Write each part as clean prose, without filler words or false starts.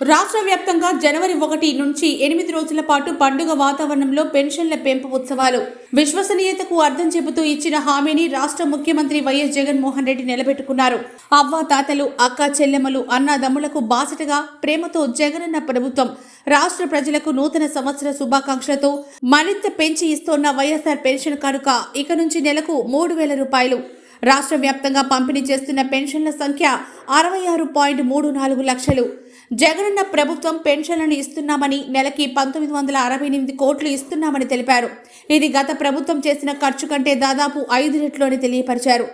రాష్ట్ర వ్యాప్తంగా జనవరి 1 నుంచి 8 రోజుల పాటు పండుగ వాతావరణంలో పెన్షన్ల పెంపు ఉత్సవాలు. విశ్వసనీయతకు అర్థం చెబుతూ ఇచ్చిన హామీని రాష్ట్ర ముఖ్యమంత్రి వైఎస్ జగన్మోహన్ రెడ్డి నిలబెట్టుకున్నారు. అవ్వ తాతలు, అక్క చెల్లెమ్మలు, అన్నదమ్ములకు బాసటగా ప్రేమతో జగనన్న ప్రభుత్వం రాష్ట్ర ప్రజలకు నూతన సంవత్సర శుభాకాంక్షలతో మరింత పెంచి ఇస్తోన్న వైఎస్ఆర్ పెన్షన్ కానుక ఇక నుంచి నెలకు 3,000 రూపాయలు. రాష్ట్ర వ్యాప్తంగా పంపిణీ చేస్తున్న పెన్షన్ల సంఖ్య 66.34 లక్షలు. జగనన్న ప్రభుత్వం పెన్షన్లను ఇస్తున్నామని నెలకి 1968 కోట్లు ఇస్తున్నామని తెలిపారు. ఇది గత ప్రభుత్వం చేసిన ఖర్చు కంటే దాదాపు 5 రెట్లు అని తెలియపరిచారు.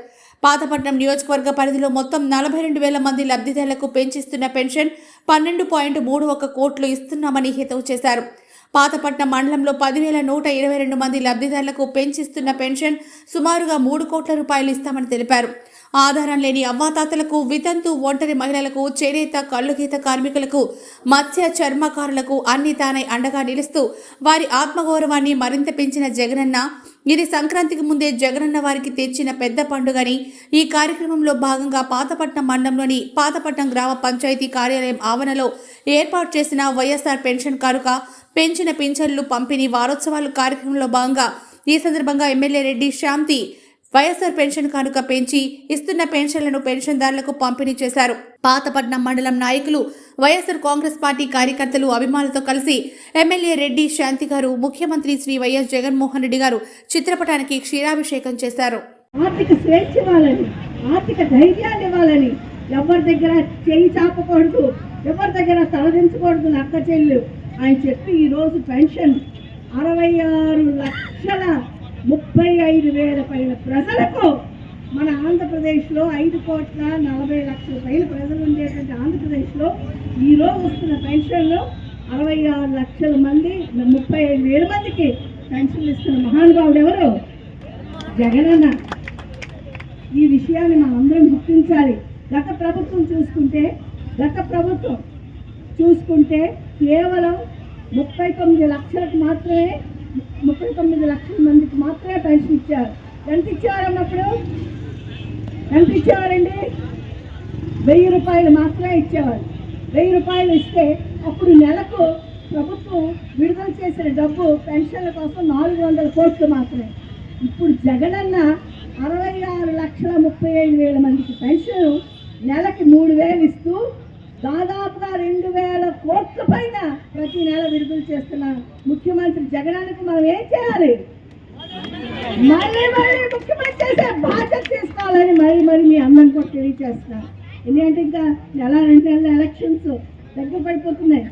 పాతపట్నం నియోజకవర్గ పరిధిలో మొత్తం 42,000 మంది లబ్ధిదారులకు పెంచిస్తున్న పెన్షన్ 12.31 కోట్లు ఇస్తున్నామని హితవు చేశారు. పాతపట్నం మండలంలో 10,122 మంది లబ్ధిదారులకు పెంచిస్తున్న పెన్షన్ సుమారుగా 3 కోట్ల రూపాయలు ఇస్తామని తెలిపారు. ఆధారం లేని అవ్వాతాతలకు, వితంతు, ఒంటరి మహిళలకు, చేనేత, కళ్ళుగీత కార్మికులకు, మత్స్య చర్మకారులకు అన్ని తానై అండగా నిలుస్తూ వారి ఆత్మగౌరవాన్ని మరింత పెంచిన జగనన్న ఇది సంక్రాంతికి ముందే జగనన్న వారికి తెచ్చిన పెద్ద పండుగని ఈ కార్యక్రమంలో భాగంగా పాతపట్నం మండలంలోని పాతపట్నం గ్రామ పంచాయతీ కార్యాలయం ఆవరణలో ఏర్పాటు చేసిన వైఎస్ఆర్ పెన్షన్ కానుక పెంచిన పింఛన్లు పంపిణీ వారోత్సవాలు కార్యక్రమంలో భాగంగా ఈ సందర్భంగా ఎమ్మెల్యే రెడ్డి శాంతి వైఎస్ఆర్ పెన్షన్ కానుక పెంచి ఇస్తున్న పెన్షన్లను పెన్షన్దారులకు పంపిణీ చేశారు. పాతపట్నం మండలం నాయకులు, వైఎస్ఆర్ కాంగ్రెస్ పార్టీ కార్యకర్తలు, అభిమానులతో కలిసి ఎమ్మెల్యే రెడ్డి శాంతి గారు ముఖ్యమంత్రి శ్రీ వైఎస్ జగన్మోహన్ రెడ్డి గారు చిత్రపటానికి క్షీరాభిషేకం చేశారు. ఆర్థిక స్వేచ్ఛ ఇవ్వాలని, ఆర్థిక ధైర్యాన్ని ఇవ్వాలని, ఎవరి దగ్గర చేయి చాపకూడదు, ఎవరి దగ్గర తలదించకూడదు అక్క చెల్లు అని చెప్పి ఈరోజు పెన్షన్ 66,35,000 పైన ప్రజలకు మన ఆంధ్రప్రదేశ్లో 5,40,00,000 పైన ప్రజలు ఉండేటువంటి ఆంధ్రప్రదేశ్లో ఈరోజు వస్తున్న పెన్షన్లు 66 లక్షల మంది, 35,000 మందికి పెన్షన్లు ఇస్తున్న మహానుభావుడు ఎవరు? జగనన్న. ఈ విషయాన్ని మనం అందరం గుర్తించాలి. గత ప్రభుత్వం చూసుకుంటే కేవలం 39 లక్షలకు మాత్రమే 39 లక్షల మందికి మాత్రమే పెన్షన్ ఇచ్చారు. ఎంత ఇచ్చేవారన్నప్పుడు ఎంత ఇచ్చేవారండి? 1,000 రూపాయలు మాత్రమే ఇచ్చేవారు. 1,000 రూపాయలు ఇస్తే అప్పుడు నెలకు ప్రభుత్వం విడుదల చేసిన డబ్బు పెన్షన్ల కోసం 400 కోట్లు మాత్రమే. ఇప్పుడు జగనన్న 66,35,000 మందికి పెన్షన్ నెలకి 3,000 ఇస్తూ దాదాపుగా 2,000 కోట్ల పైన ప్రతి నెల విడుదల చేస్తున్న ముఖ్యమంత్రి జగనానికి మనం ఏం చేయాలి? మళ్ళీ ముఖ్యమంత్రి చేసే బాధ్యత తీసుకోవాలని మరి మీ అందరిని కూడా తెలియజేస్తున్నారు. ఎందుకంటే ఇంకా 1-2 నెలల ఎలక్షన్స్ దగ్గర పడిపోతున్నాయి.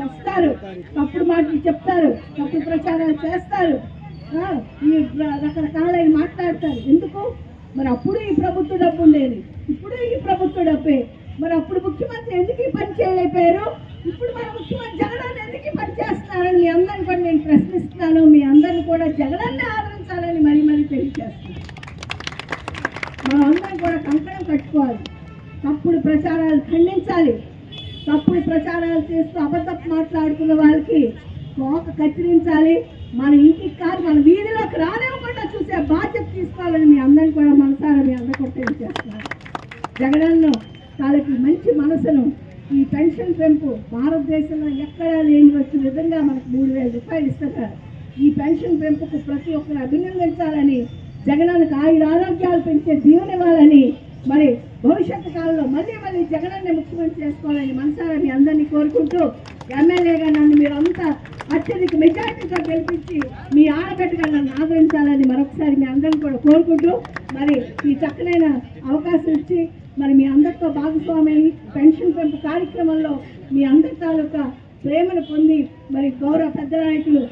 వస్తారు, తప్పుడు మాటలు చెప్తారు, తప్పుడు ప్రచారాలు చేస్తారు, ఈ రకరకాలైన మాట్లాడతారు. ఎందుకు? మరి అప్పుడు ఈ ప్రభుత్వ డబ్బు ఉండేది, ఇప్పుడు ఈ ప్రభుత్వ డబ్బే. మరి అప్పుడు ముఖ్యమంత్రి ఎందుకు ఈ పని చేయలేకపోయారు? ఇప్పుడు మన ముఖ్యమంత్రి జగనన్న ఎందుకు ఈ పని చేస్తున్నారని మీ అందరిని కూడా నేను ప్రశ్నిస్తున్నాను. మీ అందరిని కూడా జగనన్నే ఆదరించాలని మరీ తెలియజేస్తున్నాను. మనం అందరం కూడా కంకణం కట్టుకోవాలి. తప్పుడు ప్రచారాలు ఖండించాలి. తప్పుడు ప్రచారాలు చేస్తూ అబద్ధపు మాట్లాడుతున్న వాళ్ళకి తోక కత్తిరించాలి. మన ఇంటికి కాదు, మన వీధిలోకి రానివ్వకుండా చూసే బాధ్యత తీసుకోవాలని మీ అందరిని కూడా మనసారా మీ అందరూ కూడా తెలియజేస్తున్నారు. జగనన్న వాళ్ళకి మంచి మనసును ఈ పెన్షన్ పెంపు భారతదేశంలో ఎక్కడా లేని వచ్చిన విధంగా మనకు 3,000 రూపాయలు ఇస్తున్నారు. ఈ పెన్షన్ పెంపుకు ప్రతి ఒక్కరు అభినందించాలని, జగనన్నకు ఆరోగ్యాలు పెంచే దీవెనివ్వాలని, మరి భవిష్యత్తు కాలంలో మళ్ళీ జగనన్నే ముఖ్యమంత్రి చేసుకోవాలని మనసారా మీ అందరినీ కోరుకుంటూ, ఎమ్మెల్యేగా నన్ను మీరు అంతా అత్యధిక మెజార్టీతో గెలిపించి మీ ఆడబిడ్డగా నన్ను ఆదరించాలని మరొకసారి మీ అందరిని కూడా కోరుకుంటూ, మరి ఈ చక్కనైన అవకాశం ఇచ్చి మరి మీ అందరితో భాగస్వామి పెన్షన్ పెంపు కార్యక్రమంలో మీ అందరి తాలూకా ప్రేమను పొంది మరి గౌరవ పెద్ద నాయకులు